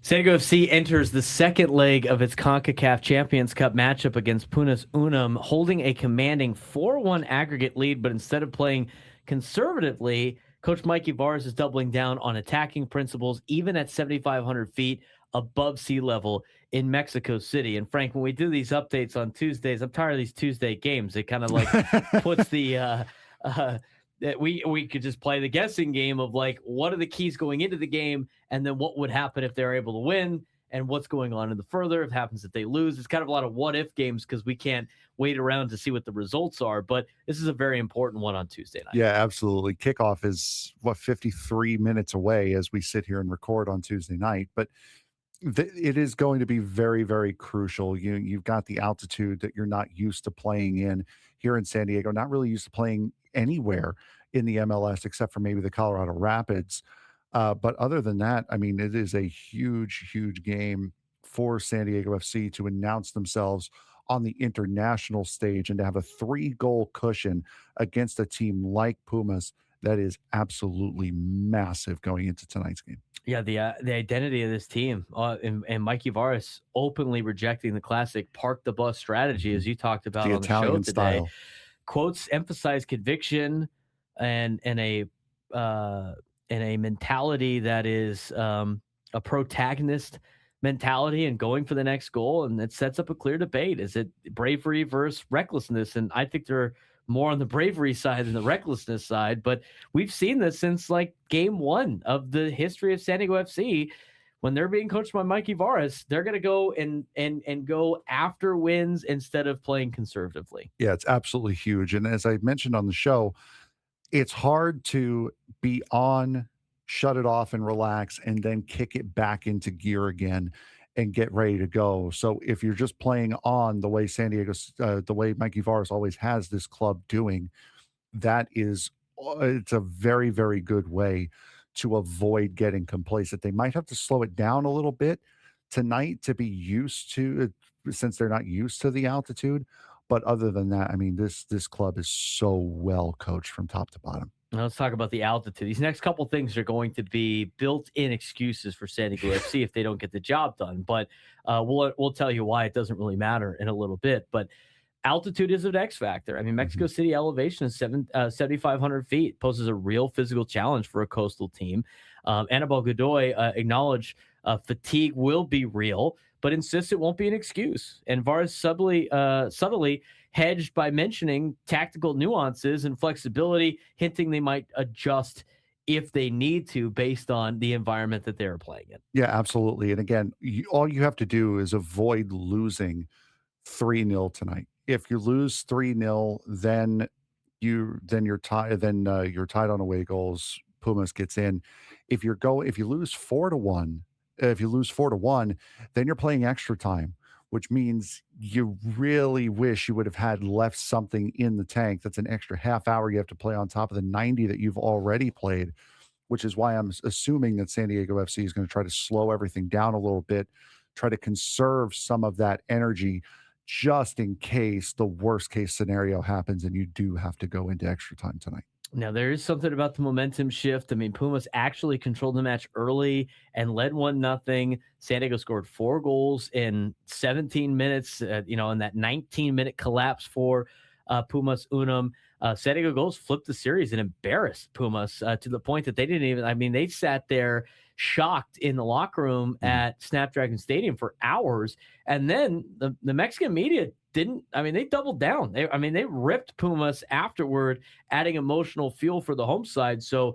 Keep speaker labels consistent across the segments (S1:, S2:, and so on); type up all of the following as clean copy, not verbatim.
S1: San Diego FC enters the second leg of its CONCACAF Champions Cup matchup against Pumas UNAM, holding a commanding 4-1 aggregate lead, but instead of playing conservatively, Coach Mikey Varas is doubling down on attacking principles, even at 7,500 feet above sea level in Mexico City. And Frank, when we do these updates on Tuesdays, I'm tired of these Tuesday games. It kind of like puts the that we could just play the guessing game of like what are the keys going into the game, and then what would happen if they're able to win, and what's going on in the further if it happens if they lose. It's kind of a lot of what if games because we can't wait around to see what the results are. But this is a very important one on Tuesday night.
S2: Yeah, absolutely. Kickoff is 53 minutes away as we sit here and record on Tuesday night, but it is going to be very, very crucial. You've got the altitude that you're not used to playing in here in San Diego, not really used to playing anywhere in the MLS except for maybe the Colorado Rapids. But other than that, I mean, it is a huge, huge game for San Diego FC to announce themselves on the international stage and to have a 3-goal cushion against a team like Pumas. That is absolutely massive going into tonight's game.
S1: Yeah, the identity of this team and Mikey Varas openly rejecting the classic park the bus strategy, as you talked about
S2: The
S1: on the show
S2: Italian
S1: today.
S2: style.
S1: Quotes emphasize conviction and a mentality that is a protagonist mentality and going for the next goal, and it sets up a clear debate. Is it bravery versus recklessness? And I think they're more on the bravery side than the recklessness side, but we've seen this since like game one of the history of San Diego FC. When they're being coached by Mikey Varas, they're going to go and go after wins instead of playing conservatively.
S2: Yeah, it's absolutely huge. And as I mentioned on the show, it's hard to be on, shut it off, and relax, and then kick it back into gear again and get ready to go. So if you're just playing on the way the way Mikey Varas always has this club doing, that is, it's a very, very good way to avoid getting complacent. They might have to slow it down a little bit tonight to be used to it, since they're not used to the altitude. But other than that, I mean, this club is so well coached from top to bottom.
S1: Now let's talk about the altitude. These next couple things are going to be built-in excuses for San Diego FC if they don't get the job done. But we'll tell you why it doesn't really matter in a little bit. But altitude is an X factor. I mean, Mexico City elevation is 7,500 feet, poses a real physical challenge for a coastal team. Annabelle Godoy acknowledged fatigue will be real, but insists it won't be an excuse. And Varas subtly hedged by mentioning tactical nuances and flexibility, hinting they might adjust if they need to based on the environment that they're playing in.
S2: Yeah, absolutely. And again, all you have to do is avoid losing 3-0 tonight. If you lose 3-0, then you're tied. Then you're tied on away goals. Pumas gets in. If you lose 4-1, if you lose 4-1, then you're playing extra time, which means you really wish you would have had left something in the tank. That's an extra half hour you have to play on top of the 90 that you've already played, which is why I'm assuming that San Diego FC is going to try to slow everything down a little bit, try to conserve some of that energy just in case the worst case scenario happens and you do have to go into extra time tonight.
S1: Now, there is something about the momentum shift. I mean, Pumas actually controlled the match early and led 1-0. San Diego scored 4 goals in 17 minutes, in that 19-minute collapse for Pumas UNAM. San Diego goals flipped the series and embarrassed Pumas to the point that they sat there shocked in the locker room at Snapdragon Stadium for hours. And then the Mexican media they doubled down. They ripped Pumas afterward, adding emotional fuel for the home side. So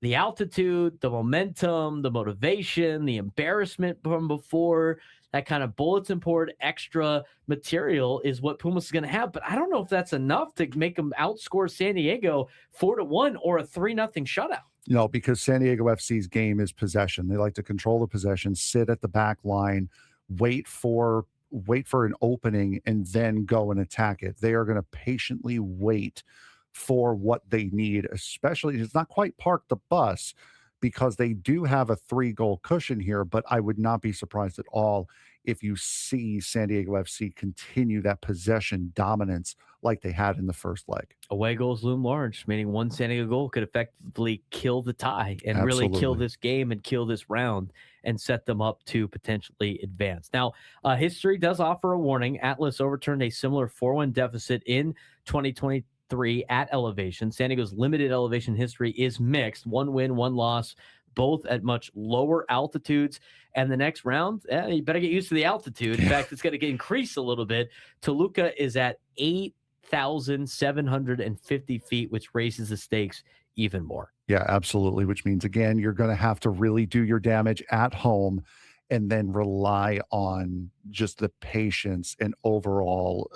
S1: the altitude, the momentum, the motivation, the embarrassment from before, that kind of bulletin board extra material is what Pumas is going to have. But I don't know if that's enough to make them outscore San Diego 4-1 or a 3-0 shutout.
S2: Because San Diego FC's game is possession. They like to control the possession, sit at the back line, wait for an opening, and then go and attack it. They are going to patiently wait for what they need, especially it's not quite park the bus because they do have a 3-goal cushion here, but I would not be surprised at all if you see San Diego FC continue that possession dominance like they had in the first leg.
S1: Away goals loom large, meaning one San Diego goal could effectively kill the tie and really kill
S2: Absolutely.
S1: this game and kill this round and set them up to potentially advance. Now, history does offer a warning. Atlas overturned a similar 4-1 deficit in 2023 at elevation. San Diego's limited elevation history is mixed. 1 win, 1 loss, both at much lower altitudes. And the next round, you better get used to the altitude. In fact, it's going to increase a little bit. Toluca is at 8,750 feet, which raises the stakes even more.
S2: Yeah, absolutely. Which means, again, you're going to have to really do your damage at home and then rely on just the patience and overall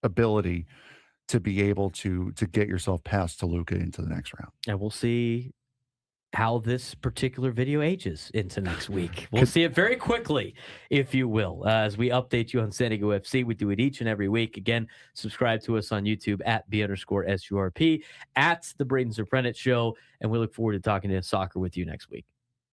S2: ability to be able to get yourself past Toluca into the next round.
S1: And we'll see how this particular video ages into next week. We'll see it very quickly, if you will, as we update you on San Diego FC. We do it each and every week. Again, subscribe to us on YouTube at B_SURP, at the Braden Surprenant Show, and we look forward to talking to soccer with you next week.